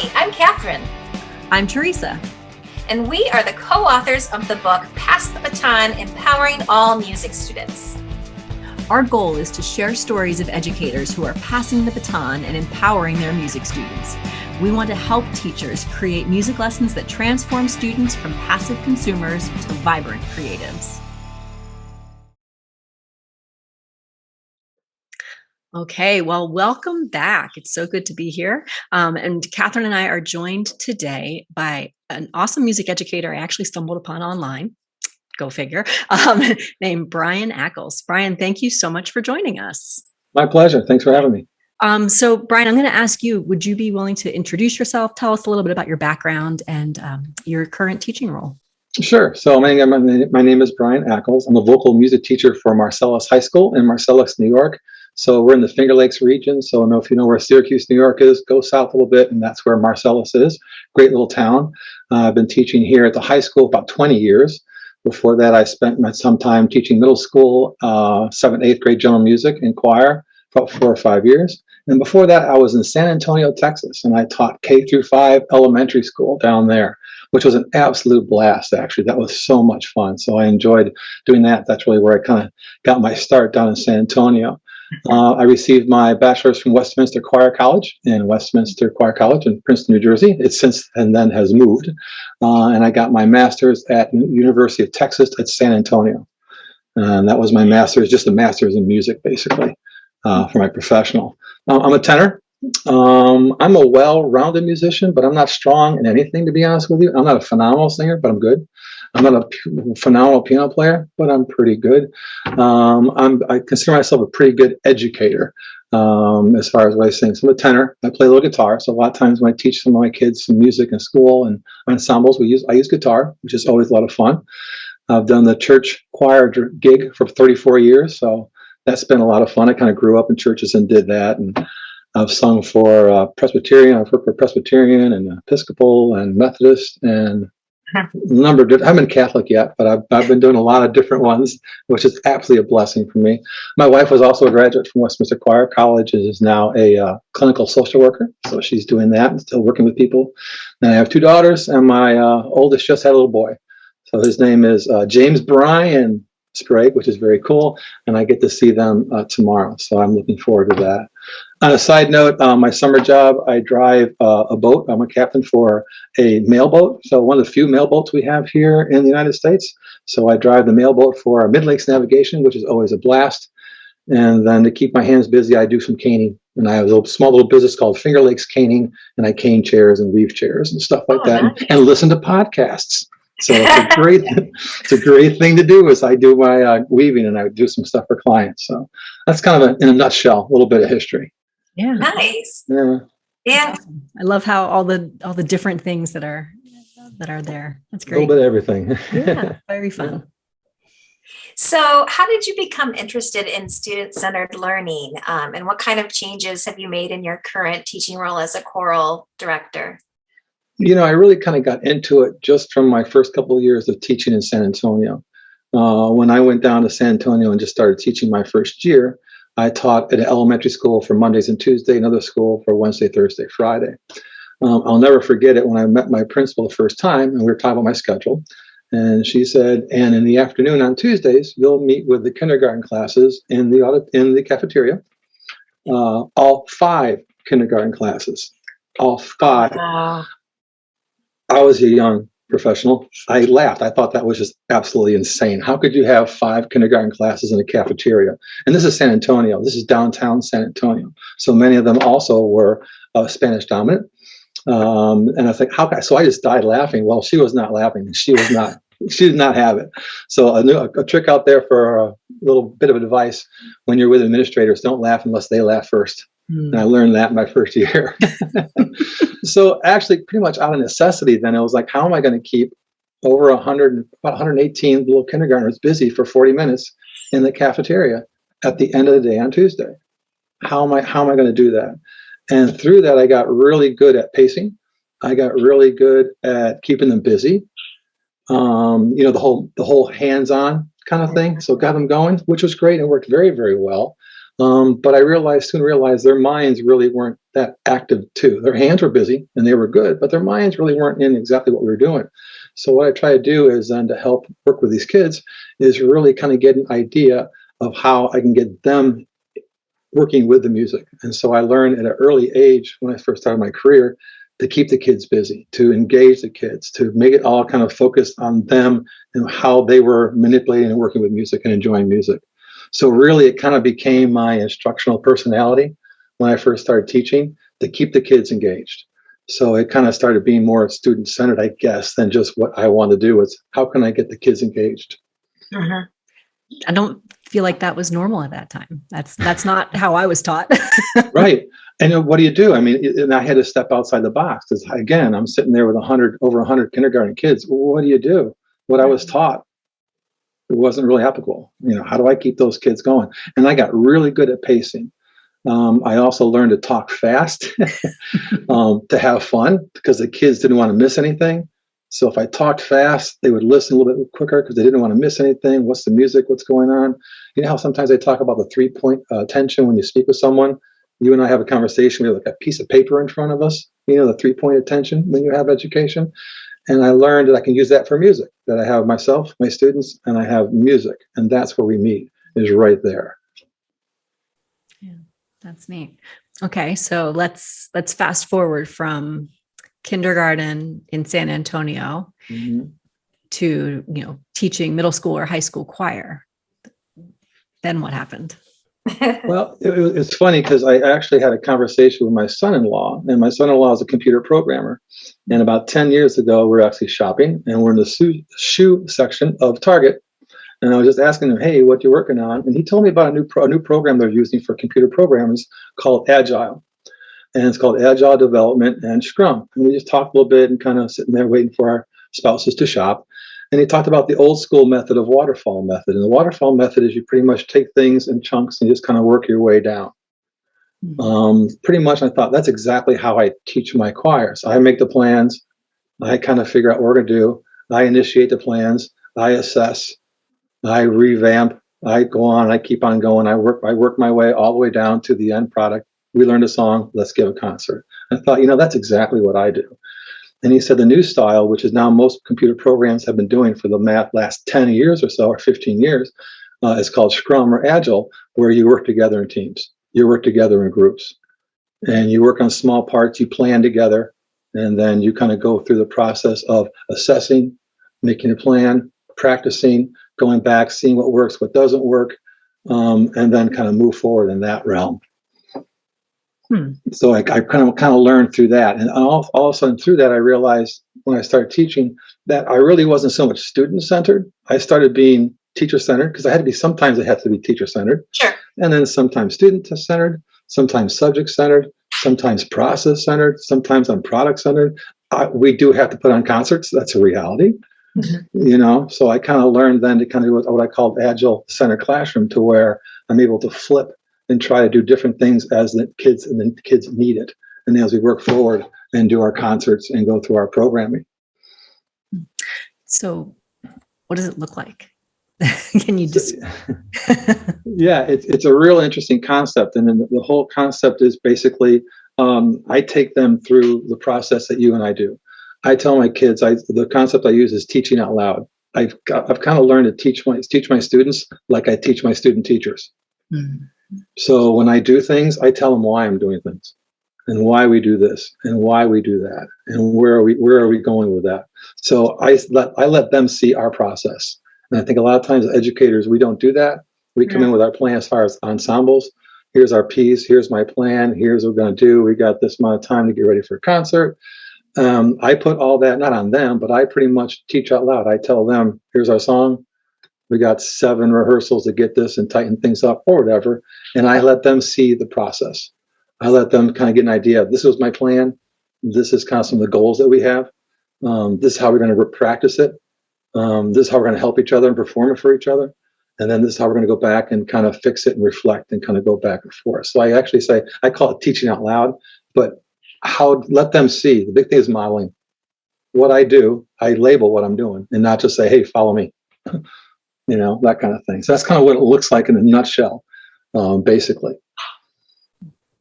Hi, I'm Catherine. I'm Teresa. And we are the co-authors of the book, Pass the Baton, Empowering All Music Students. Our goal is to share stories of educators who are passing the baton and empowering their music students. We want to help teachers create music lessons that transform students from passive consumers to vibrant creatives. Okay, well, welcome back. It's so good to be here. And Catherine and I are joined today by an awesome music educator I actually stumbled upon online, go figure, named Brian Ackles. Brian, thank you so much for joining us. My pleasure. Thanks for having me. So Brian, I'm going to ask you, would you be willing to introduce yourself? Tell us a little bit about your background and your current teaching role. Sure. So my name is Brian Ackles. I'm a vocal music teacher for Marcellus High School in Marcellus, New York. So we're in the Finger Lakes region. So I don't know if you know where Syracuse, New York is, go south a little bit, and that's where Marcellus is. Great little town. I've been teaching here at the high school about 20 years. Before that, I spent some time teaching middle school, 7th, 8th grade general music and choir for about 4 or 5 years. And before that, I was in San Antonio, Texas, and I taught K through 5 elementary school down there, which was an absolute blast, actually. That was so much fun. So I enjoyed doing that. That's really where I kind of got my start down in San Antonio. I received my bachelor's from Westminster Choir College in Princeton, New Jersey. It since and then has moved. And I got my master's at University of Texas at San Antonio. And that was my master's, just a master's in music, basically, for my professional. I'm a tenor. I'm a well-rounded musician, but I'm not strong in anything, to be honest with you. I'm not a phenomenal singer, but I'm good. I'm not a phenomenal piano player, but I'm pretty good. I consider myself a pretty good educator as far as what I sing. So I'm a tenor. I play a little guitar. So a lot of times when I teach some of my kids some music in school and ensembles, I use guitar, which is always a lot of fun. I've done the church choir gig for 34 years, so that's been a lot of fun. I kind of grew up in churches and did that, and I've sung for Presbyterian. I've worked for Presbyterian and Episcopal and Methodist and a number of different. I haven't been Catholic yet, but I've been doing a lot of different ones, which is absolutely a blessing for me. My wife was also a graduate from Westminster Choir College and is now a clinical social worker. So she's doing that and still working with people. And I have 2 daughters, and my oldest just had a little boy. So his name is James Brian Sprague, which is very cool, and I get to see them tomorrow. So I'm looking forward to that. On a side note, my summer job, I drive a boat. I'm a captain for a mailboat. So one of the few mailboats we have here in the United States. So I drive the mailboat for Mid-Lakes Navigation, which is always a blast. And then to keep my hands busy, I do some caning. And I have a small little business called Finger Lakes Caning, and I cane chairs and weave chairs and stuff like that, nice. and listen to podcasts. So it's a great thing to do. Is I do my weaving and I do some stuff for clients. So that's kind of in a nutshell, a little bit of history. Yeah, nice. Yeah. Awesome. I love how all the different things that are there. That's great. A little bit of everything. Yeah, very fun. So, how did you become interested in student-centered learning, and what kind of changes have you made in your current teaching role as a choral director? You know, I really kind of got into it just from my first couple of years of teaching in San Antonio. When I went down to San Antonio and just started teaching my first year, I taught at an elementary school for Mondays and Tuesdays, another school for Wednesday, Thursday, Friday. I'll never forget it when I met my principal the first time, and we were talking about my schedule. And she said, and in the afternoon on Tuesdays, you'll meet with the kindergarten classes in the cafeteria. All 5 kindergarten classes, all 5. Wow. I was a young professional. I laughed. I thought that was just absolutely insane. How could you have 5 kindergarten classes in a cafeteria? And this is San Antonio. This is downtown San Antonio. So many of them also were Spanish dominant. And I think, so I just died laughing. Well, she was not laughing. She did not have it. So a trick out there for a little bit of advice when you're with administrators, don't laugh unless they laugh first. And I learned that in my first year. So actually pretty much out of necessity, then it was like, how am I going to keep over about 118 little kindergartners busy for 40 minutes in the cafeteria at the end of the day on Tuesday? How am I going to do that? And through that, I got really good at pacing. I got really good at keeping them busy. The whole hands-on kind of thing. So got them going, which was great and worked very, very well. But I soon realized their minds really weren't that active too. Their hands were busy and they were good, but their minds really weren't in exactly what we were doing. So what I try to do is then to help work with these kids is really kind of get an idea of how I can get them working with the music. And so I learned at an early age when I first started my career to keep the kids busy, to engage the kids, to make it all kind of focused on them and how they were manipulating and working with music and enjoying music. So really it kind of became my instructional personality when I first started teaching to keep the kids engaged. So it kind of started being more student-centered, I guess, than just what I want to do. Is how can I get the kids engaged? Mhm. I don't feel like that was normal at that time. That's not how I was taught. Right. And what do you do? I mean, and I had to step outside the box because, again, I'm sitting there with over 100 kindergarten kids. What do you do? What I was taught, it wasn't really applicable. How do I keep those kids going? And I got really good at pacing. I also learned to talk fast, to have fun because the kids didn't want to miss anything. So if I talked fast, they would listen a little bit quicker because they didn't want to miss anything. What's the music? What's going on? You know how sometimes they talk about the 3-point attention when you speak with someone? You and I have a conversation, we have like a piece of paper in front of us, the 3-point attention when you have education. And I learned that I can use that for music, that I have myself, my students, and I have music. And that's where we meet, is right there. Yeah, that's neat. Okay, so let's fast forward from kindergarten in San Antonio to teaching middle school or high school choir. Then what happened? Well, it's funny because I actually had a conversation with my son-in-law, and my son-in-law is a computer programmer. And about 10 years ago, we're actually shopping, and we're in the shoe section of Target. And I was just asking him, "Hey, what you working on?" And he told me about a new program they're using for computer programmers called Agile. And it's called Agile Development and Scrum. And we just talked a little bit and kind of sitting there waiting for our spouses to shop. And he talked about the old school method of waterfall method. And the waterfall method is you pretty much take things in chunks and just kind of work your way down. Pretty much I thought that's exactly how I teach my choir. So I make the plans. I kind of figure out what we're going to do. I initiate the plans. I assess. I revamp. I go on. I keep on going. I work my way all the way down to the end product. We learned a song. Let's give a concert. I thought, that's exactly what I do. And he said the new style, which is now most computer programs have been doing for the last 10 years or so, or 15 years, is called Scrum or Agile, where you work together in teams. You work together in groups. And you work on small parts. You plan together. And then you kind of go through the process of assessing, making a plan, practicing, going back, seeing what works, what doesn't work, and then kind of move forward in that realm. So I kind of learned through that. And all of a sudden through that, I realized when I started teaching that I really wasn't so much student-centered. I started being teacher-centered because sometimes I had to be teacher-centered. Sure. And then sometimes student-centered, sometimes subject-centered, sometimes process-centered, sometimes I'm product-centered. We do have to put on concerts. That's a reality. So I kind of learned then to kind of do what I called Agile Center Classroom, to where I'm able to flip and try to do different things as the kids need it. And as we work forward and do our concerts and go through our programming. So what does it look like? Can you just... Yeah, it's a real interesting concept. And then the whole concept is basically, I take them through the process that you and I do. I tell my kids, the concept I use is teaching out loud. I've kind of learned to teach my students like I teach my student teachers. So when I do things, I tell them why I'm doing things and why we do this and why we do that and where are we going with that. So I let them see our process. And I think a lot of times educators, we don't do that. We come in with our plan as far as ensembles. Here's our piece. Here's my plan. Here's what we're going to do. We got this amount of time to get ready for a concert. I put all that not on them, but I pretty much teach out loud. I tell them, here's our song. We got 7 rehearsals to get this and tighten things up or whatever. And I let them see the process. I let them kind of get an idea. This was my plan. This is kind of some of the goals that we have. This is how we're going to practice it. This is how we're going to help each other and perform it for each other. And then this is how we're going to go back and kind of fix it and reflect and kind of go back and forth. So I actually say, I call it teaching out loud, but let them see. The big thing is modeling. What I do, I label what I'm doing and not just say, hey, follow me. That kind of thing. So that's kind of what it looks like in a nutshell, basically.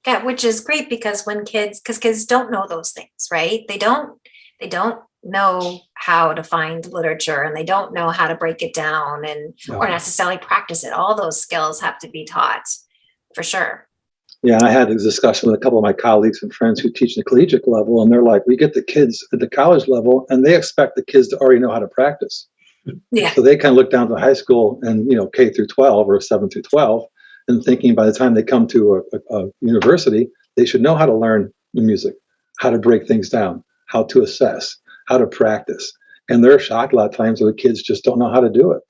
Yeah, which is great because because kids don't know those things, right? They don't know how to find literature, and they don't know how to break it down or Yeah. necessarily practice it. All those skills have to be taught for sure. Yeah, and I had this discussion with a couple of my colleagues and friends who teach the collegiate level, and they're like, we get the kids at the college level, and they expect the kids to already know how to practice. Yeah. So they kind of look down to high school and, K through 12 or 7 through 12, and thinking by the time they come to a university, they should know how to learn the music, how to break things down, how to assess, how to practice. And they're shocked a lot of times that the kids just don't know how to do it.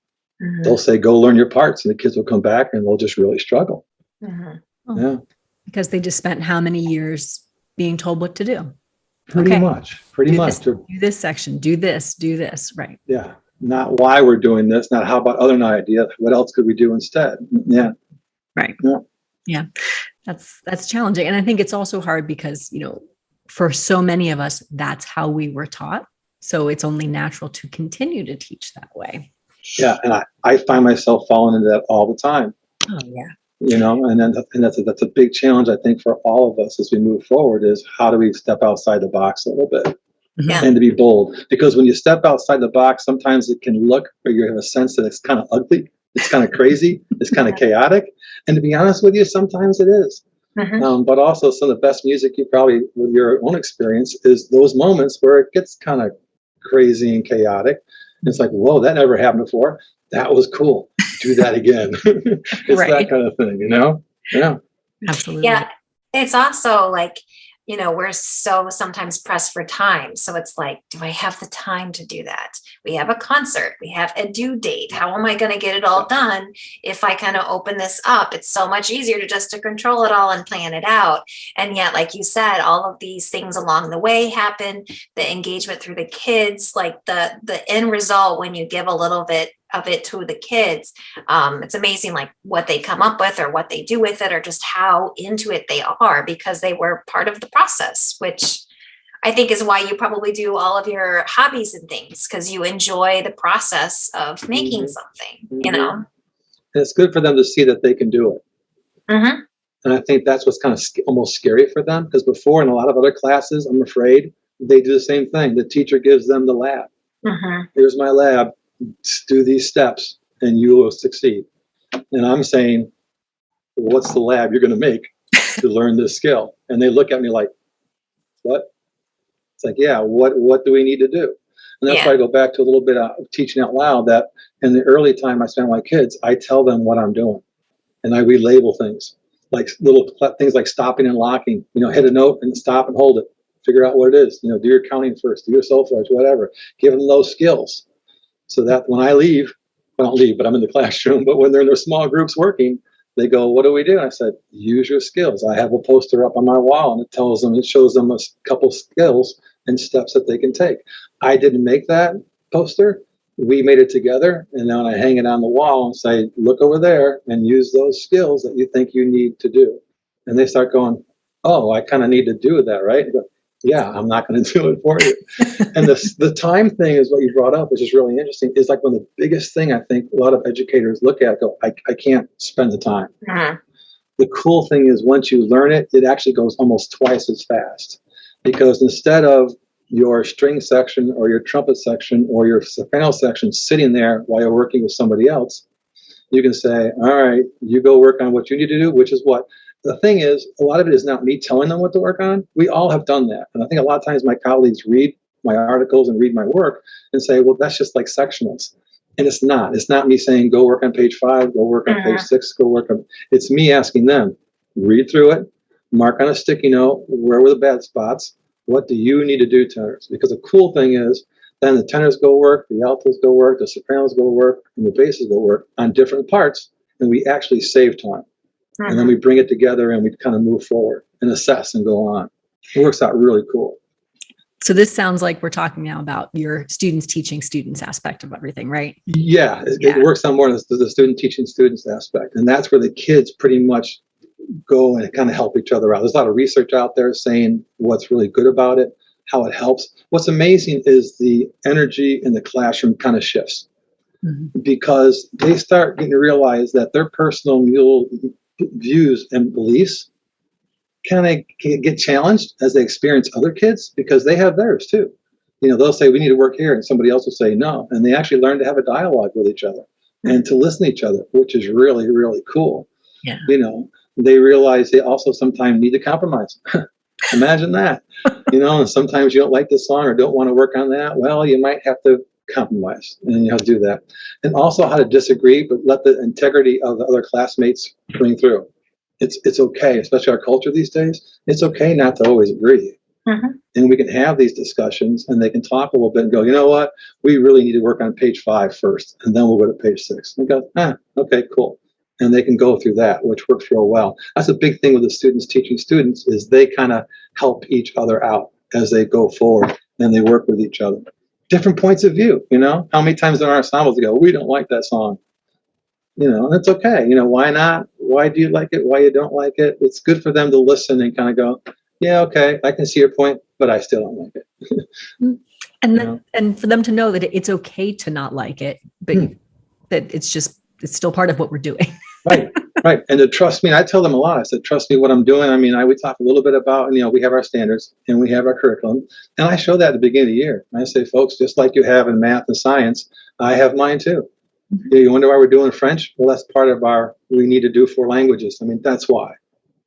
Mhm. They'll say, go learn your parts, and the kids will come back and they'll just really struggle. Mhm. Yeah. Because they just spent how many years being told what to do? Pretty much. Do this section, do this, right? Yeah. Not why we're doing this, not how about other ideas. What else could we do instead? Yeah. Right. Yeah. Yeah. That's challenging. And I think it's also hard because, for so many of us, that's how we were taught. So it's only natural to continue to teach that way. Yeah. And I find myself falling into that all the time. Oh, yeah. And that's a big challenge, I think, for all of us as we move forward is how do we step outside the box a little bit Yeah. and to be bold? Because when you step outside the box, sometimes it can look or you have a sense that it's kind of ugly. It's kind of crazy. It's kind of chaotic. And to be honest with you, sometimes it is. Mhm. But also some of the best music you probably, with your own experience, is those moments where it gets kind of crazy and chaotic. And it's like, whoa, that never happened before. That was cool. Do that again. It's Right. that kind of thing, Yeah. Absolutely. Yeah. It's also like, we're so sometimes pressed for time. So it's like, do I have the time to do that? We have a concert, we have a due date. How am I going to get it all done? If I kind of open this up, it's so much easier to control it all and plan it out. And yet, like you said, all of these things along the way happen, the engagement through the kids, like the end result, when you give a little bit of it to the kids, it's amazing like what they come up with or what they do with it or just how into it they are because they were part of the process, which I think is why you probably do all of your hobbies and things because you enjoy the process of making something, And it's good for them to see that they can do it. Mhm. And I think that's what's kind of almost scary for them because before in a lot of other classes, I'm afraid they do the same thing. The teacher gives them the lab. Mhm. Here's my lab. Do these steps and you will succeed. And I'm saying, what's the lab you're going to make to learn this skill? And they look at me like, what? It's like, yeah, what do we need to do? And that's why I go back to a little bit of teaching out loud that in the early time I spend with my kids, I tell them what I'm doing and I relabel things like little things like stopping and locking, hit a note and stop and hold it, figure out what it is, do your counting first, do your solfege, whatever, give them those skills. So that when I leave, well, I don't leave, but I'm in the classroom, but when they're in their small groups working, they go, what do we do? And I said, use your skills. I have a poster up on my wall and it shows them a couple skills and steps that they can take. I didn't make that poster. We made it together. And then I hang it on the wall and say, look over there and use those skills that you think you need to do. And they start going, oh, I kind of need to do that, right? I go, yeah, I'm not going to do it for you. And the time thing is what you brought up, which is really interesting, is like one of the biggest thing I think a lot of educators look at, go, I can't spend the time. Mhm. The cool thing is once you learn it, it actually goes almost twice as fast because instead of your string section or your trumpet section or your soprano section sitting there while you're working with somebody else, you can say, all right, you go work on what you need to do, which is what? The thing is, a lot of it is not me telling them what to work on. We all have done that. And I think a lot of times my colleagues read my articles and read my work and say, well, that's just like sectionals. And it's not. It's not me saying, go work on page 5, go work on page 6, go work on. It's me asking them, read through it, mark on a sticky note, where were the bad spots? What do you need to do, tenors? Because the cool thing is, then the tenors go work, the altos go work, the sopranos go work, and the basses go work on different parts, and we actually save time. And then we bring it together and we kind of move forward and assess and go on. It works out really cool. So this sounds like we're talking now about your students teaching students aspect of everything, right? Yeah, it works on more of the student teaching students aspect. And that's where the kids pretty much go and kind of help each other out. There's a lot of research out there saying what's really good about it, how it helps. What's amazing is the energy in the classroom kind of shifts because they start getting to realize that their personal views and beliefs kind of get challenged as they experience other kids because they have theirs too. They'll say, we need to work here, and somebody else will say no. And they actually learn to have a dialogue with each other and to listen to each other, which is really, really cool. Yeah. They realize they also sometimes need to compromise. Imagine that. And sometimes you don't like this song or don't want to work on that. Well, you might have to compromise, and you have to do that. And also how to disagree, but let the integrity of the other classmates bring through. It's okay, especially our culture these days. It's okay not to always agree. And we can have these discussions, and they can talk a little bit and go, you know what, we really need to work on page 5 first, and then we'll go to page 6. And go, okay, cool. And they can go through that, which works real well. That's a big thing with the students teaching students, is they kind of help each other out as they go forward, and they work with each other. Different points of view, how many times in our ensembles they go, we don't like that song. And it's okay. Why not? Why do you like it? Why you don't like it? It's good for them to listen and kind of go, yeah, okay, I can see your point, but I still don't like it. And for them to know that it's okay to not like it, but that it's still part of what we're doing. Right. And to trust me, I tell them a lot. I said, trust me what I'm doing. I mean, we talk a little bit about, we have our standards and we have our curriculum. And I show that at the beginning of the year. I say, folks, just like you have in math and science, I have mine too. You wonder why we're doing French? Well, that's part of we need to do 4 languages. I mean, that's why,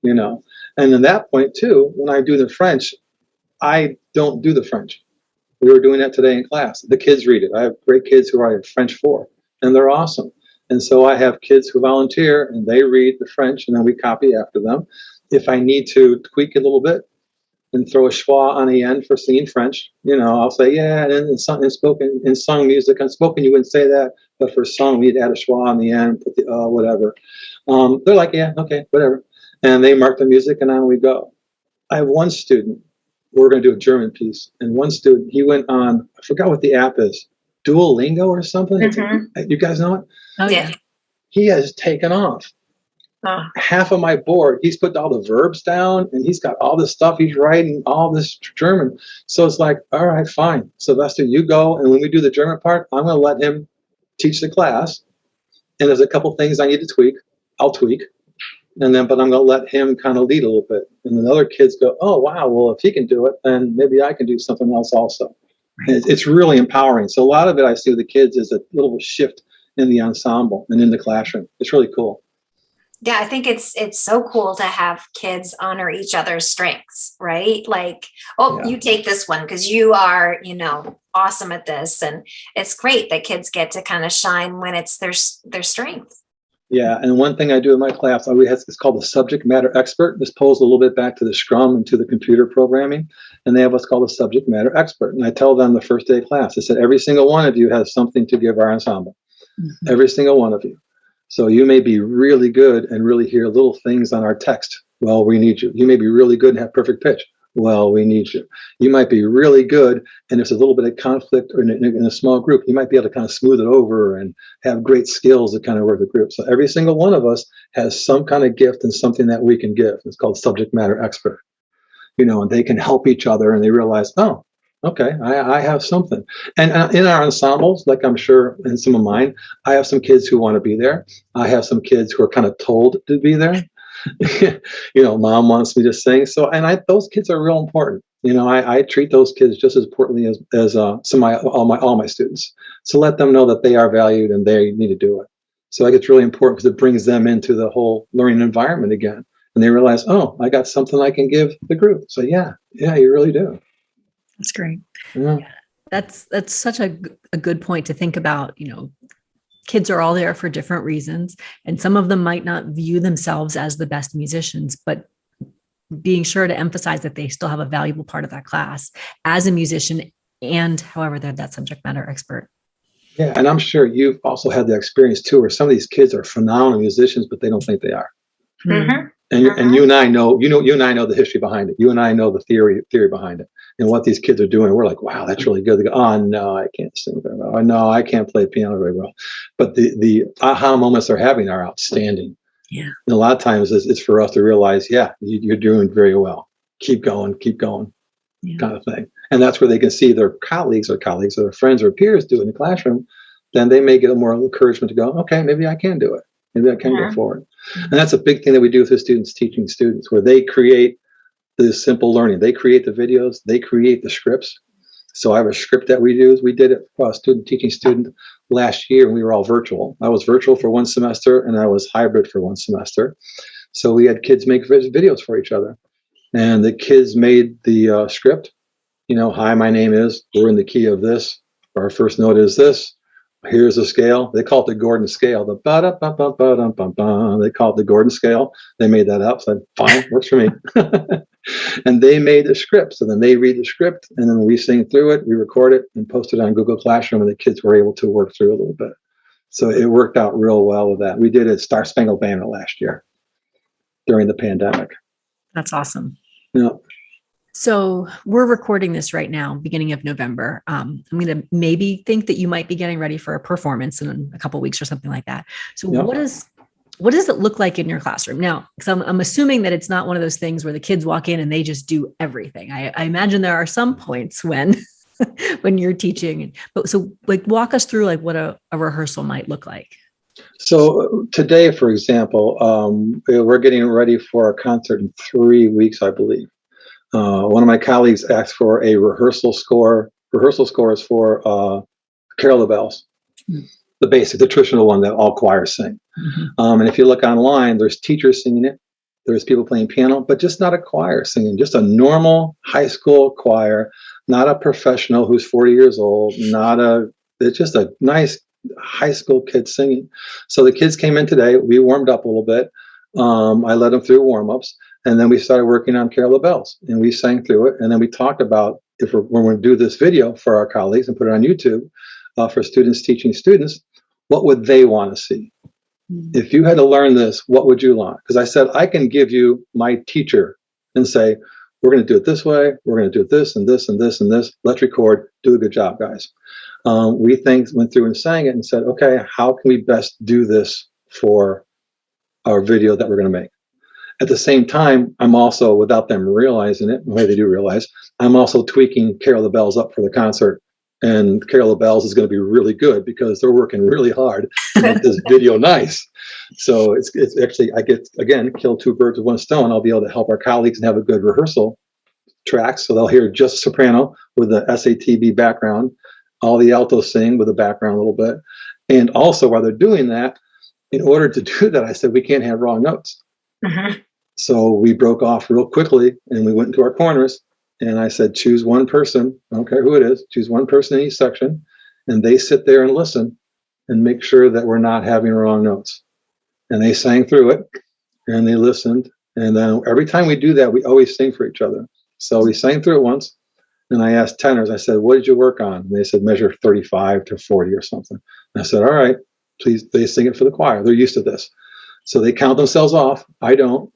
And at that point too, when I do the French, I don't do the French. We were doing that today in class. The kids read it. I have great kids who are French 4, and they're awesome. And so I have kids who volunteer, and they read the French, and then we copy after them. If I need to tweak it a little bit and throw a schwa on the end for singing French, I'll say, yeah, and in sung music, unspoken, you wouldn't say that, but for sung, we'd add a schwa on the end, put the whatever. They're like, yeah, okay, whatever. And they mark the music, and on we go. I have one student, we're going to do a German piece, and one student, he went on, I forgot what the app is, Duolingo or something. You guys know it? Oh, yeah. He has taken off. Half of my board, he's put all the verbs down, and he's got all this stuff. He's writing all this German. So it's like, all right, fine. Sylvester, you go. And when we do the German part, I'm going to let him teach the class. And there's a couple things I need to tweak. I'll tweak. But I'm going to let him kind of lead a little bit. And then the other kids go, oh, wow, well, if he can do it, then maybe I can do something else also. And it's really empowering. So a lot of it I see with the kids is a little shift in the ensemble and in the classroom. It's really cool. Yeah, I think it's so cool to have kids honor each other's strengths, right? Like, you take this one because you are, awesome at this. And it's great that kids get to kind of shine when it's their strength. Yeah, and one thing I do in my class, it's called the subject matter expert. This pulls a little bit back to the Scrum and to the computer programming. And they have what's called a subject matter expert. And I tell them the first day of class, I said, every single one of you has something to give our ensemble. Every single one of you. So you may be really good and really hear little things on our text. Well, we need you. You may be really good and have perfect pitch. Well, we need you. You might be really good, and there's a little bit of conflict or in a small group. You might be able to kind of smooth it over and have great skills to kind of work the group. So every single one of us has some kind of gift and something that we can give. It's called subject matter expert. And they can help each other, and they realize, oh, okay, I have something. And in our ensembles, like I'm sure in some of mine, I have some kids who want to be there. I have some kids who are kind of told to be there. Mom wants me to sing. So, and those kids are real important. I treat those kids just as importantly as all my students. So let them know that they are valued and they need to do it. So I think it's really important because it brings them into the whole learning environment again. And they realize, oh, I got something I can give the group. So yeah, you really do. That's great. Yeah. That's such a good point to think about. Kids are all there for different reasons, and some of them might not view themselves as the best musicians, but being sure to emphasize that they still have a valuable part of that class as a musician, and however, they're that subject matter expert. Yeah, and I'm sure you've also had the experience too, where some of these kids are phenomenal musicians, but they don't think they are. Mm-hmm. And you and I know, you and I know the history behind it. You and I know the theory behind it and what these kids are doing. We're like, wow, that's really good. They go, oh no, I can't sing very well. Oh no, I can't play piano very well. But the aha moments they're having are outstanding. Yeah. And a lot of times it's for us to realize, yeah, you're doing very well. Keep going, kind of thing. And that's where they can see their colleagues or their friends or peers do in the classroom. Then they may get a more encouragement to go, okay, maybe I can do it. Maybe I can go forward. And that's a big thing that we do with the students teaching students, where they create the simple learning. They create the videos, they create the scripts. So I have a script that we use. We did it for a student teaching student last year, and we were all virtual. I was virtual for one semester, and I was hybrid for one semester. So we had kids make videos for each other. And the kids made the script. You know, hi, my name is, we're in the key of this. Our first note is this. Here's the scale. They call it the Gordon scale. The ba-da-ba-ba-ba-dum-bum-bum. They call it the Gordon scale. They made that up. So fine, works for me. And they made the script. So then they read the script, and then we sing through it, we record it, and post it on Google Classroom, and the kids were able to work through a little bit. So it worked out real well with that. We did it Star Spangled Banner last year during the pandemic. That's awesome. Yeah. So we're recording this right now, beginning of November. I'm going to maybe think that you might be getting ready for a performance in a couple of weeks or something like that. So Yeah. what does it look like in your classroom now? Because I'm assuming that it's not one of those things where the kids walk in and they just do everything. I imagine there are some points when when you're teaching. But so like walk us through like what a rehearsal might look like. So today, for example, we're getting ready for a concert in 3 weeks, I believe. One of my colleagues asked for a rehearsal score. Rehearsal scores for Carol of the Bells, the basic, the traditional one that all choirs sing. Mm-hmm. And if you look online, there's teachers singing it. There's people playing piano, but just not a choir singing, just a normal high school choir, not a professional who's 40 years old, it's just a nice high school kid singing. So the kids came in today. We warmed up a little bit. I led them through warm-ups. And then we started working on Carol of the Bells, and we sang through it. And then we talked about when we're going to do this video for our colleagues and put it on YouTube for students teaching students, what would they want to see? If you had to learn this, what would you want? Because I said, I can give you my teacher and say, we're going to do it this way. We're going to do it this and this and this and this. Let's record. Do a good job, guys. We went through and sang it and said, okay, how can we best do this for our video that we're going to make? At the same time, I'm also, without them realizing it, the way they do realize, I'm also tweaking Carol of the Bells up for the concert. And Carol of the Bells is going to be really good because they're working really hard to make this video nice. So it's actually, I get, again, kill two birds with one stone. I'll be able to help our colleagues and have a good rehearsal track. So they'll hear just soprano with the SATB background, all the altos sing with the background a little bit. And also while they're doing that, in order to do that, I said, we can't have wrong notes. Mm-hmm. So we broke off real quickly and we went into our corners, and I said, choose one person, I don't care who it is, choose one person in each section, and they sit there and listen and make sure that we're not having wrong notes. And they sang through it and they listened. And then every time we do that, we always sing for each other. So we sang through it once, and I asked tenors, I said, what did you work on? And they said, measure 35 to 40 or something. And I said, all right, please, they sing it for the choir. They're used to this. So they count themselves off. I don't.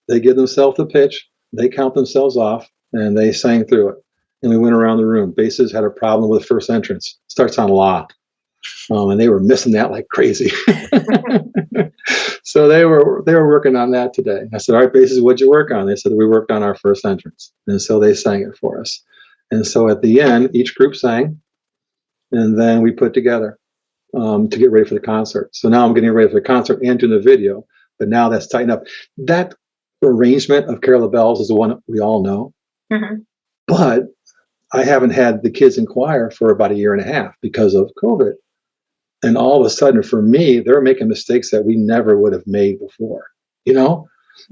They give themselves the pitch. They count themselves off, and they sang through it. And we went around the room. Basses had a problem with first entrance. Starts on la. And they were missing that like crazy. So they were working on that today. I said, all right, basses, what'd you work on? They said, we worked on our first entrance. And so they sang it for us. And so at the end, each group sang, and then we put together to get ready for the concert. So now I'm getting ready for the concert and doing the video, but now that's tightened up. That arrangement of Carol of the Bells is the one we all know. Mm-hmm. But I haven't had the kids in choir for about 1.5 years because of COVID. And all of a sudden, for me, they're making mistakes that we never would have made before. You know,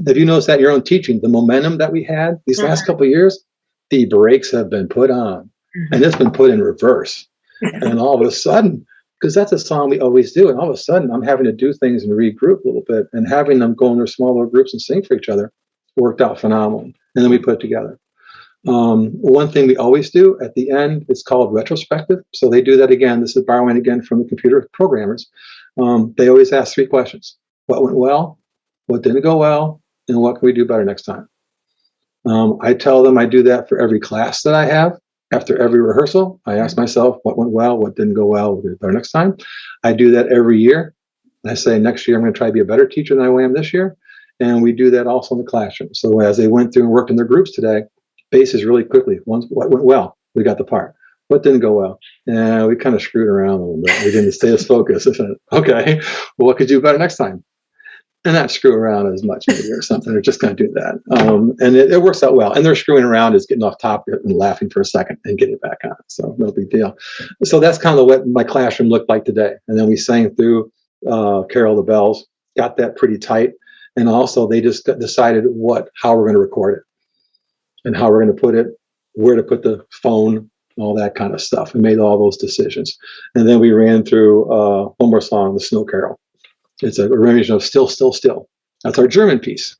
have you noticed that in your own teaching, the momentum that we had these last couple of years, the brakes have been put on, and it's been put in reverse. And all of a sudden, because that's a song we always do, and all of a sudden I'm having to do things and regroup a little bit, and having them go in their smaller groups and sing for each other worked out phenomenally. And then we put it together. One thing we always do at the end is called retrospective. So they do that again. This is borrowing again from the computer programmers. They always ask 3 questions. What went well? What didn't go well? And what can we do better next time? I tell them I do that for every class that I have. After every rehearsal, I ask myself what went well, what didn't go well, what we do better next time. I do that every year. I say next year I'm going to try to be a better teacher than I am this year. And we do that also in the classroom. So as they went through and worked in their groups today, bases really quickly. What went well, we got the part. What didn't go well? And we kind of screwed around a little bit. We didn't stay as focused. I said, okay, well, what could you do better next time? and not screw around as much maybe or something. They're just going to do that. And it works out well. And they're screwing around is getting off top and laughing for a second and getting back on. So no big deal. So that's kind of what my classroom looked like today. And then we sang through Carol the Bells, got that pretty tight. And also they just decided how we're going to record it and how we're going to put it, where to put the phone, all that kind of stuff. We made all those decisions. And then we ran through one more song, the Snow Carol. It's a rendition of Still, Still, Still. That's our German piece.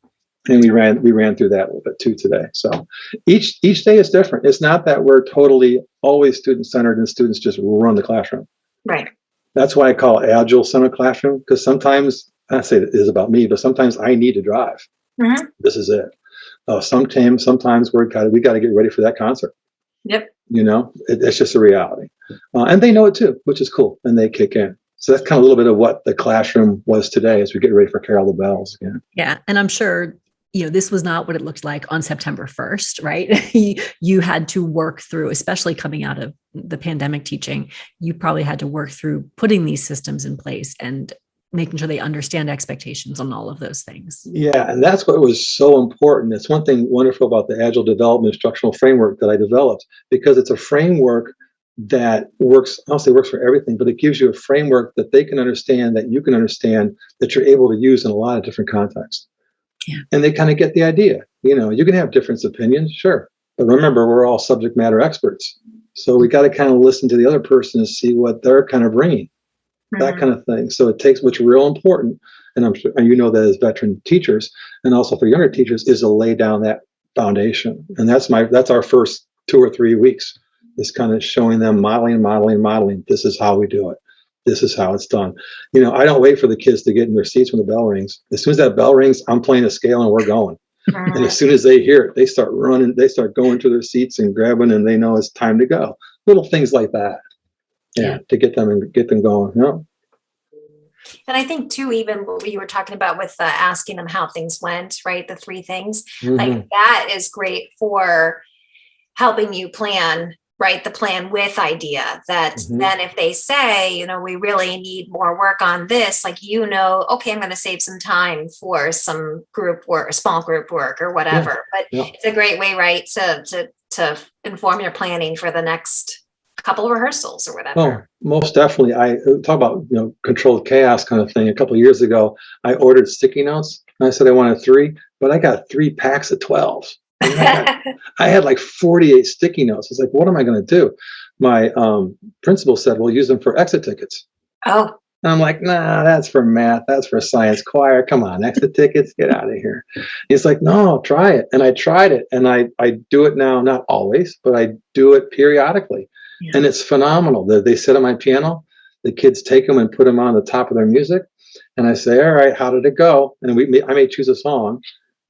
And we ran through that a little bit too today. So each day is different. It's not that we're totally always student-centered and students just run the classroom. Right. That's why I call it Agile centered classroom, because sometimes, I say it is about me, but sometimes I need to drive. Mm-hmm. This is it. Sometimes we got to get ready for that concert. Yep. It's just a reality. And they know it too, which is cool. And they kick in. So that's kind of a little bit of what the classroom was today as we get ready for Carol the Bells again. Yeah. And I'm sure, this was not what it looked like on September 1st, right? You had to work through, especially coming out of the pandemic teaching, you probably had to work through putting these systems in place and making sure they understand expectations on all of those things. Yeah. And that's what was so important. It's one thing wonderful about the Agile development instructional framework that I developed, because it's a framework that works, I'll say works for everything, but it gives you a framework that they can understand, that you can understand, that you're able to use in a lot of different contexts. Yeah. And they kind of get the idea. You can have different opinions, sure. But remember, we're all subject matter experts. So we got to kind of listen to the other person and see what they're kind of bringing, that kind of thing. So it takes, what's real important, and I'm sure, and that as veteran teachers, and also for younger teachers, is to lay down that foundation. And that's our first 2 or 3 weeks. Is kind of showing them modeling. This is how we do it. This is how it's done. I don't wait for the kids to get in their seats when the bell rings. As soon as that bell rings, I'm playing a scale and we're going. And as soon as they hear it, they start running. They start going to their seats and grabbing, and they know it's time to go. Little things like that, to get them going. And I think too, even what you were talking about with asking them how things went, right? The 3 things, like that is great for helping you plan. Right, the plan with idea that then if they say, we really need more work on this, like, okay, I'm going to save some time for some group work, small group work or whatever. But it's a great way, right, to inform your planning for the next couple of rehearsals or whatever. Oh, most definitely. I talk about, controlled chaos kind of thing. A couple of years ago, I ordered sticky notes and I said I wanted 3, but I got 3 packs of 12. I had like 48 sticky notes. I was like, what am I going to do? My principal said, well, use them for exit tickets. Oh. And I'm like, nah, that's for math. That's for science choir. Come on, exit tickets, get out of here. He's like, no, try it. And I tried it. And I do it now, not always, but I do it periodically. Yeah. And it's phenomenal. They sit on my piano. The kids take them and put them on the top of their music. And I say, all right, how did it go? And I may choose a song.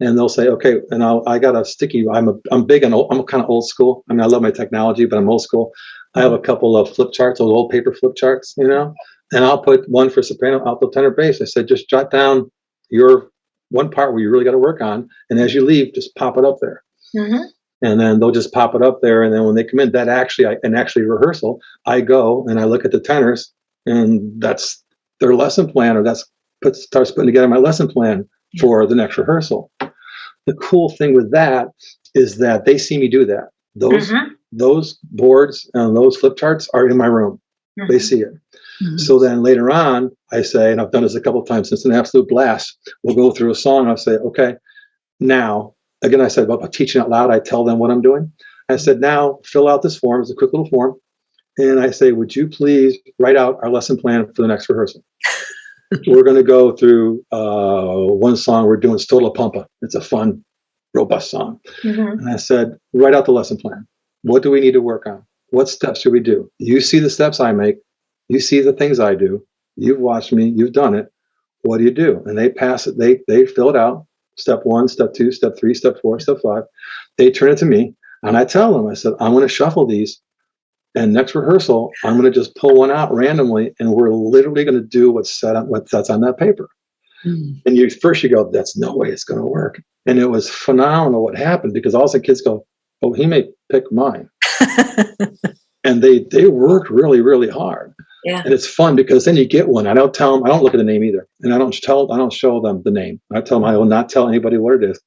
And they'll say, okay, and I got a sticky. I'm big on. I'm kind of old school. I mean, I love my technology, but I'm old school. I have a couple of flip charts, those old paper flip charts, and I'll put one for soprano, alto, tenor, bass. I said, just jot down your one part where you really got to work on, and as you leave, just pop it up there. And then they'll just pop it up there, and then when they come in, actually rehearsal, I go and I look at the tenors, and that's their lesson plan, or starts putting together my lesson plan for the next rehearsal. The cool thing with that is that they see me do that. Those boards and those flip charts are in my room. They see it. So then later on, I say, and I've done this a couple of times, it's an absolute blast. We'll go through a song. I'll say, okay, now, again, I said about teaching out loud. I tell them what I'm doing. I said, now fill out this form. It's a quick little form. And I say, would you please write out our lesson plan for the next rehearsal? We're going to go through one song. We're doing Stola Pampa. It's a fun, robust song. And I said, write out the lesson plan. What do we need to work on? What steps should we do? You see the steps I make. You see the things I do. You've watched me. You've done it. What do you do? And they pass it. They fill it out. Step 1, step 2, step 3, step 4, step 5. They turn it to me. And I tell them, I said, I'm going to shuffle these. And next rehearsal, I'm going to just pull one out randomly, and we're literally going to do what's on that paper. And you go, that's no way it's going to work. And it was phenomenal what happened, because all the kids go, oh, he may pick mine. And they worked really, really hard. Yeah. And it's fun because then you get one. I don't tell them, I don't look at the name either. And I don't show them the name. I tell them I will not tell anybody what it is.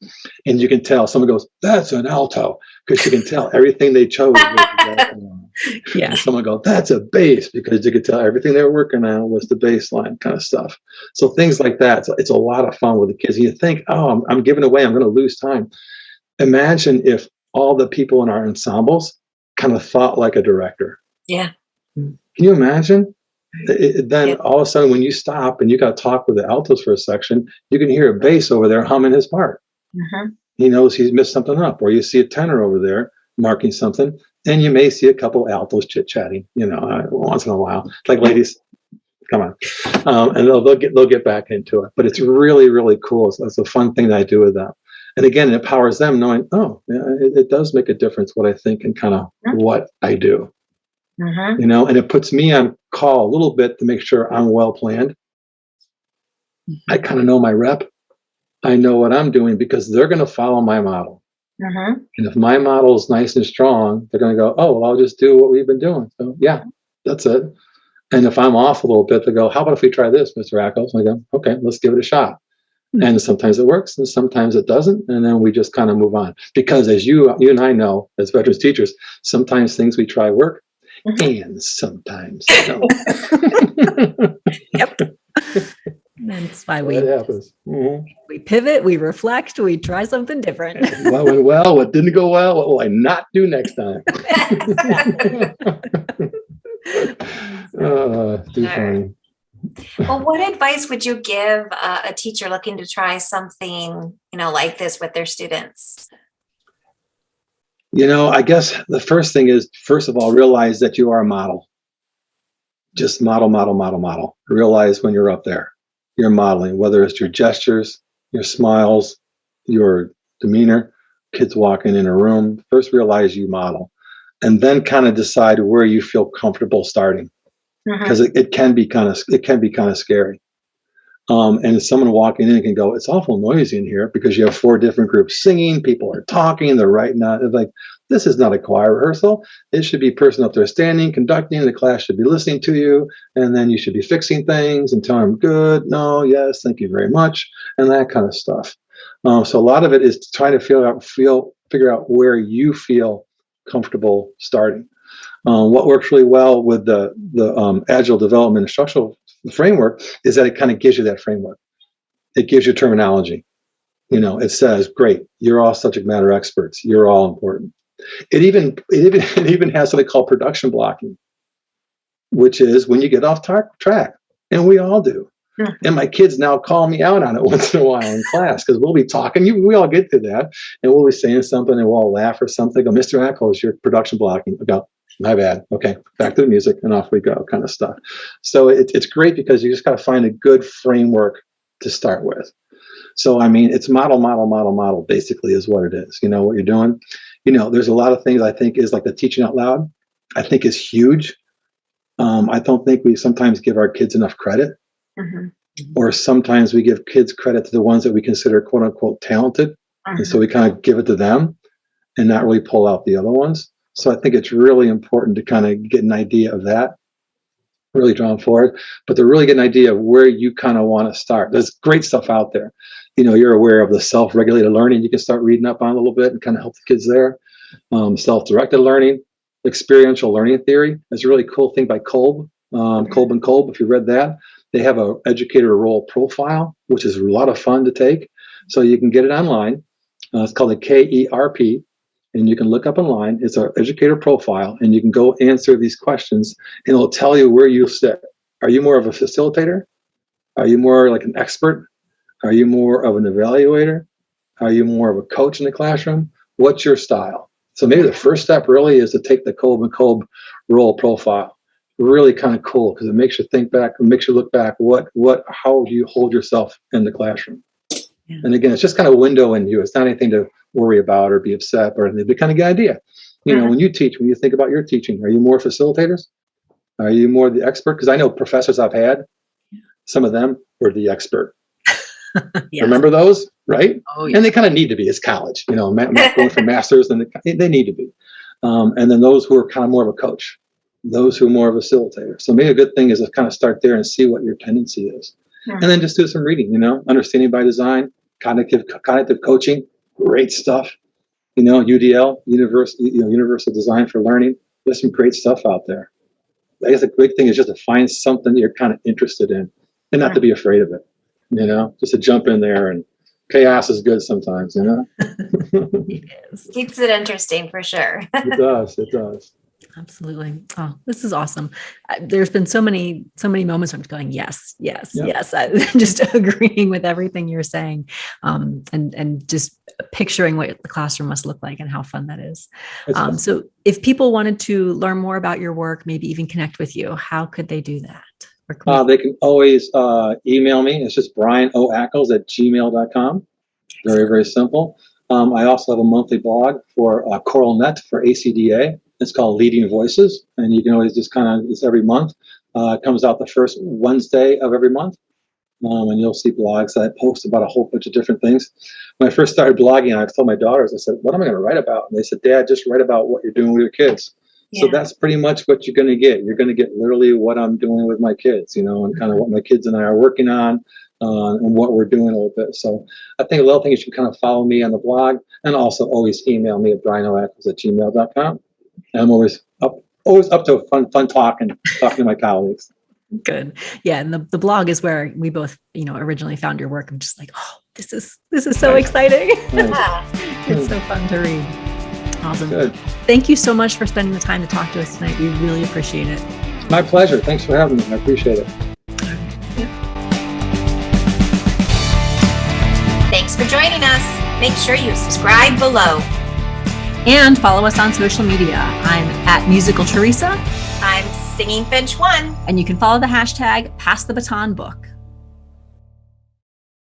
And you can tell someone goes, that's an alto, because you can tell everything they chose was exactly wrong. Yeah. And someone goes, that's a bass, because you could tell everything they were working on was the bass line kind of stuff. So things like that. So it's a lot of fun with the kids. And you think, oh, I'm giving away, I'm going to lose time. Imagine if all the people in our ensembles kind of thought like a director. Yeah. Can you imagine? Then all of a sudden, when you stop and you got to talk with the altos for a section, you can hear a bass over there humming his part. Mm-hmm. He knows he's missed something up. Or you see a tenor over there marking something, and you may see a couple altos chit-chatting, once in a while. It's like, ladies, come on. And they'll get back into it. But it's really, really cool. It's a fun thing that I do with them. And again, it empowers them knowing, it does make a difference what I think and kind of what I do. Mm-hmm. And it puts me on call a little bit to make sure I'm well planned. I kind of know my rep. I know what I'm doing because they're going to follow my model. Mm-hmm. And if my model is nice and strong, they're going to go, oh, well, I'll just do what we've been doing. So yeah, that's it. And if I'm off a little bit, they go, how about if we try this, Mr. Ackles? And I go, okay, let's give it a shot. And sometimes it works and sometimes it doesn't. And then we just kind of move on. Because as you and I know, as veterans teachers, sometimes things we try work and sometimes don't. Yep. That's why That happens. Mm-hmm. we pivot, we reflect, we try something different. What went well, what didn't go well, what will I not do next time? Too funny. Well, what advice would you give a teacher looking to try something, like this with their students? I guess the first thing is, first of all, realize that you are a model. Just model. Realize when you're up there, you're modeling, whether it's your gestures, your smiles, your demeanor, kids walking in a room. First, realize you model, and then kind of decide where you feel comfortable starting. Because it can be kind of scary. And someone walking in can go, it's awful noisy in here because you have 4 different groups singing, people are talking, they're writing out. It's like, this is not a choir rehearsal. It should be a person up there standing, conducting, the class should be listening to you, and then you should be fixing things and telling them good, no, yes, thank you very much, and that kind of stuff. So a lot of it is trying to figure out where you feel comfortable starting. What works really well with the Agile development instructional framework is that it kind of gives you that framework. It gives you terminology. It says, great, you're all subject matter experts. You're all important. It even has something called production blocking, which is when you get off track, and we all do. And my kids now call me out on it once in a while in class because we'll be talking. We all get to that, and we'll be saying something, and we'll all laugh or something. Go, Mr. Ackles, you're production blocking. I go, my bad. Okay, back to the music, and off we go, kind of stuff. So it's great because you just got to find a good framework to start with. So I mean, it's model. Basically, is what it is. You know what you're doing. There's a lot of things I think is like the teaching out loud. I think is huge. I don't think we sometimes give our kids enough credit. Mm-hmm. Or sometimes we give kids credit to the ones that we consider quote unquote talented. Mm-hmm. And so we kind of give it to them and not really pull out the other ones. So I think it's really important to kind of get an idea of that, really drawn forward, but to really get an idea of where you kind of want to start. There's great stuff out there. You're aware of the self-regulated learning. You can start reading up on a little bit and kind of help the kids there. Self-directed learning, experiential learning theory. That's a really cool thing by Kolb, and Kolb, if you read that. They have an educator role profile, which is a lot of fun to take. So you can get it online. It's called a KERP, and you can look up online. It's our educator profile, and you can go answer these questions, and it'll tell you where you sit. Are you more of a facilitator? Are you more like an expert? Are you more of an evaluator? Are you more of a coach in the classroom? What's your style? So maybe the first step really is to take the Kolb and Kolb role profile. Really kind of cool because it makes you think back, it makes you look back. How do you hold yourself in the classroom? Yeah. And again, it's just kind of a window in you. It's not anything to worry about or be upset or anything. But kind of get an idea. When you teach, when you think about your teaching, are you more facilitators? Are you more the expert? Because I know professors I've had, some of them were the expert. Yes. Remember those, right? Oh, yeah. And they kind of need to be. It's college, going for masters, and they need to be. And then those who are kind of more of a coach. those who are more of a facilitator. So maybe a good thing is to kind of start there and see what your tendency is. And then just do some reading, understanding by design, cognitive coaching, great stuff. UDL, Universal Design for Learning. There's some great stuff out there. I guess the big thing is just to find something you're kind of interested in and not to be afraid of it, just to jump in there, and chaos is good sometimes, It is. Keeps it interesting for sure. It does. Absolutely. Oh, this is awesome. There's been so many moments where I'm going, yes. I'm just agreeing with everything you're saying, and just picturing what the classroom must look like and how fun that is. So if people wanted to learn more about your work, maybe even connect with you, how could they do that? They can always email me. It's just brianoackles@gmail.com. Very, very simple. I also have a monthly blog for CoralNet for ACDA. It's called Leading Voices, and you can always just it's every month. It comes out the first Wednesday of every month, and you'll see blogs that I post about a whole bunch of different things. When I first started blogging, I told my daughters, I said, what am I going to write about? And they said, Dad, just write about what you're doing with your kids. So that's pretty much what you're going to get. You're going to get literally what I'm doing with my kids, and kind of what my kids and I are working on, and what we're doing a little bit. So I think a little thing is you can kind of follow me on the blog, and also always email me at brianoackles@gmail.com. I'm always up to fun talking to my colleagues. Good. Yeah. And the blog is where we both, originally found your work. I'm just like, oh, this is so exciting. Nice. It's so fun to read. Awesome. Good. Thank you so much for spending the time to talk to us tonight. We really appreciate it. My pleasure. Thanks for having me. I appreciate it. Thanks for joining us. Make sure you subscribe below. And follow us on social media. I'm at Musical Teresa. I'm Singing Finch 1. And you can follow the hashtag #PassTheBatonBook.